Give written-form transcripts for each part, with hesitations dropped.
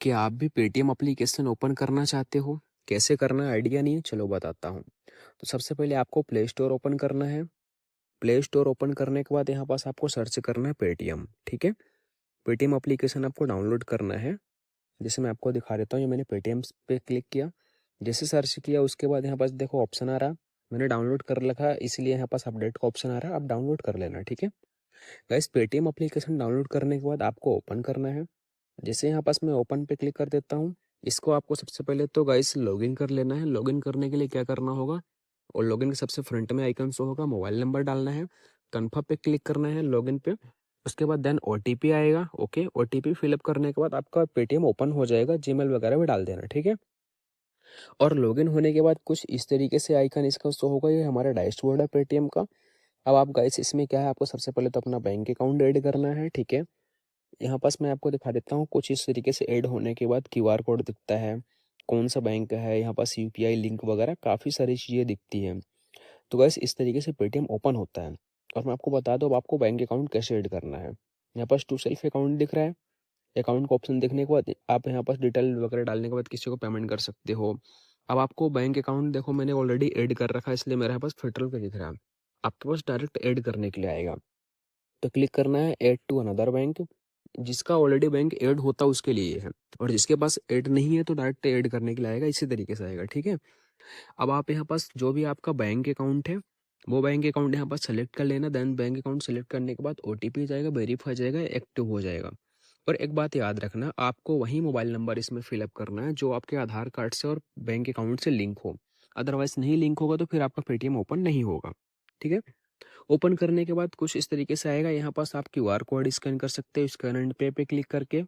क्या आप भी पेटीएम एप्लीकेशन ओपन करना चाहते हो? कैसे करना है आइडिया नहीं है? चलो बताता हूँ। तो सबसे पहले आपको प्ले स्टोर ओपन करना है। प्ले स्टोर ओपन करने के बाद यहाँ पास आपको सर्च करना है पेटीएम, ठीक है? पेटीएम एप्लीकेशन आपको डाउनलोड करना है। जैसे मैं आपको दिखा देता हूँ, ये मैंने पेटीएम पे क्लिक किया। जैसे सर्च किया उसके बाद यहाँ पास देखो ऑप्शन आ रहा, मैंने डाउनलोड कर रखा है इसलिए यहाँ पास अपडेट का ऑप्शन आ रहा है, आप डाउनलोड कर लेना, ठीक है? गाइस पेटीएम एप्लीकेशन डाउनलोड करने के बाद आपको ओपन करना है। जैसे यहाँ पास मैं ओपन पे क्लिक कर देता हूँ, इसको आपको सबसे पहले तो गाइस लॉगिन कर लेना है। लॉगिन करने के लिए क्या करना होगा, और लॉगिन के सबसे फ्रंट में आइकन शो होगा, मोबाइल नंबर डालना है, कन्फर्म पे क्लिक करना है लॉगिन पे। उसके बाद देन ओटीपी आएगा, ओके। ओटीपी फिलअप करने के बाद आपका पेटीएम ओपन हो जाएगा, जीमेल वगैरह भी डाल देना, ठीक है। और लॉगिन होने के बाद कुछ इस तरीके से आइकन इसका शो होगा, ये हमारा डैशबोर्ड है पेटीएम का। अब आप गाइस इसमें क्या है, आपको सबसे पहले तो अपना बैंक अकाउंट ऐड करना है, ठीक है। यहाँ पास मैं आपको दिखा देता हूँ, कुछ इस तरीके से ऐड होने के बाद क्यूआर कोड दिखता है, कौन सा बैंक है, यहाँ पास यूपीआई लिंक वगैरह काफ़ी सारी चीज़ें दिखती हैं। तो गैस इस तरीके से पेटीएम ओपन होता है। और मैं आपको बता दूँ अब आपको बैंक अकाउंट कैसे ऐड करना है। यहाँ पास टू सेल्फ अकाउंट दिख रहा है, अकाउंट का ऑप्शन देखने के बाद आप यहाँ पास डिटेल वगैरह डालने के बाद किसी को पेमेंट कर सकते हो। अब आपको बैंक अकाउंट देखो मैंने ऑलरेडी ऐड कर रखा है इसलिए मेरे पास फिल्टर पे दिख रहा है। आपके पास डायरेक्ट ऐड करने के लिए आएगा, तो क्लिक करना है ऐड टू अनदर बैंक। जिसका ऑलरेडी बैंक ऐड होता है उसके लिए है, और जिसके पास ऐड नहीं है तो डायरेक्ट ऐड करने के लिए आएगा, इसी तरीके से आएगा, ठीक है। अब आप यहाँ पास जो भी आपका बैंक अकाउंट है वो बैंक अकाउंट यहाँ पास सेलेक्ट कर लेना। देन बैंक अकाउंट सेलेक्ट करने के बाद ओटीपी जाएगा, वेरीफाई जाएगा, एक्टिव हो जाएगा। और एक बात याद रखना, आपको वही मोबाइल नंबर इसमें फिलअप करना है जो आपके आधार कार्ड से और बैंक अकाउंट से लिंक हो। अदरवाइज नहीं लिंक होगा तो फिर आपका पेटीएम ओपन नहीं होगा, ठीक है। ओपन करने के बाद कुछ इस तरीके से आएगा, यहाँ पास आप क्यूआर कोड स्कैन कर सकते हो, स्कैन एंड पे क्लिक करके।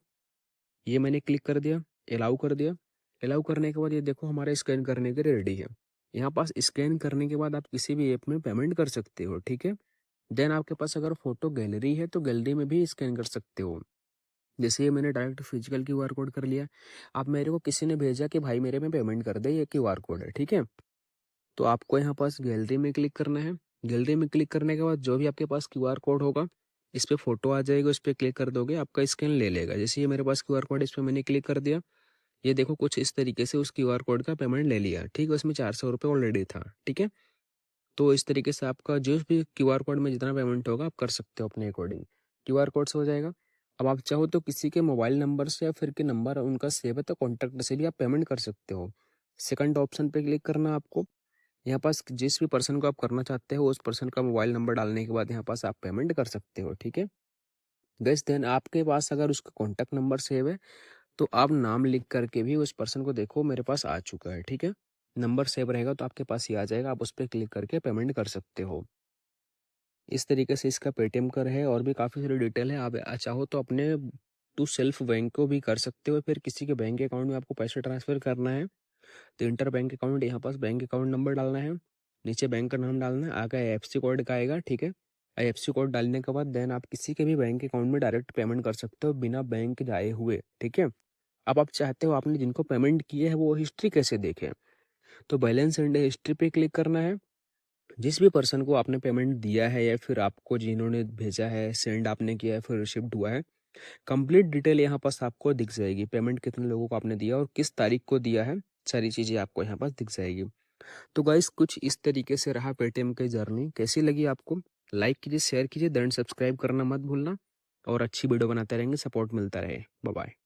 ये मैंने क्लिक कर दिया, अलाउ कर दिया। अलाउ करने के बाद ये देखो हमारा स्कैन करने के लिए रेडी है। यहाँ पास स्कैन करने के बाद आप किसी भी ऐप में पेमेंट कर सकते हो, ठीक है। देन आपके पास अगर फोटो गैलरी है तो गैलरी में भी स्कैन कर सकते हो। जैसे ये मैंने डायरेक्ट फिजिकल क्यूआर कोड कर लिया। अब मेरे को किसी ने भेजा कि भाई मेरे में पेमेंट कर दे, ये क्यूआर कोड है, ठीक है। तो आपको यहाँ पास गैलरी में क्लिक करना है। गैलरी में क्लिक करने के बाद जो भी आपके पास क्यूआर कोड होगा इस पे फोटो आ जाएगा, उस पर क्लिक कर दोगे आपका स्कैन ले लेगा। जैसे ये मेरे पास क्यूआर कोड, इस पर मैंने क्लिक कर दिया। ये देखो कुछ इस तरीके से उस क्यूआर कोड का पेमेंट ले लिया, ठीक है। उसमें 400 रुपये ऑलरेडी था, ठीक है। तो इस तरीके से आपका जो भी क्यूआर कोड में जितना पेमेंट होगा आप कर सकते हो अपने अकॉर्डिंग, क्यूआर कोड से हो जाएगा। अब आप चाहो तो किसी के मोबाइल नंबर से या फिर के नंबर उनका सेव है तो कॉन्टैक्ट से भी आप पेमेंट कर सकते हो। सेकंड ऑप्शन पे क्लिक करना आपको। यहाँ पास जिस भी पर्सन को आप करना चाहते हो उस पर्सन का मोबाइल नंबर डालने के बाद यहाँ पास आप पेमेंट कर सकते हो, ठीक है। गैस देन आपके पास अगर उसका कॉन्टैक्ट नंबर सेव है तो आप नाम लिख करके भी उस पर्सन को देखो मेरे पास आ चुका है, ठीक है। नंबर सेव रहेगा तो आपके पास ही आ जाएगा, आप उस पर क्लिक करके पेमेंट कर सकते हो। इस तरीके से इसका पेटीएम का है, और भी काफ़ी सारी डिटेल है। आप चाहो तो अपने टू सेल्फ बैंक को भी कर सकते हो, फिर किसी के बैंक अकाउंट में आपको पैसे ट्रांसफर करना है तो इंटर बैंक अकाउंट, यहाँ पास बैंक अकाउंट नंबर डालना है, नीचे बैंक का नाम डालना है, आगे आईएफएससी कोड का आएगा, ठीक है। आईएफएससी कोड डालने के बाद देन आप किसी के भी बैंक अकाउंट में डायरेक्ट पेमेंट कर सकते हो बिना बैंक जाए हुए, ठीक है। अब आप चाहते हो आपने जिनको पेमेंट किए है वो हिस्ट्री कैसे देखें, तो बैलेंस एंड हिस्ट्री पे क्लिक करना है। जिस भी पर्सन को आपने पेमेंट दिया है या फिर आपको जिन्होंने भेजा है, सेंड आपने किया है फिर रिसिप्ट हुआ है, कंप्लीट डिटेल यहाँ पास आपको दिख जाएगी। पेमेंट कितने लोगों को आपने दिया और किस तारीख को दिया है, सारी चीज़ें आपको यहाँ पास दिख जाएगी। तो गाइस कुछ इस तरीके से रहा पेटीएम की जर्नी। कैसी लगी आपको? लाइक कीजिए, शेयर कीजिए, देन सब्सक्राइब करना मत भूलना। और अच्छी वीडियो बनाते रहेंगे, सपोर्ट मिलता रहे। Bye bye.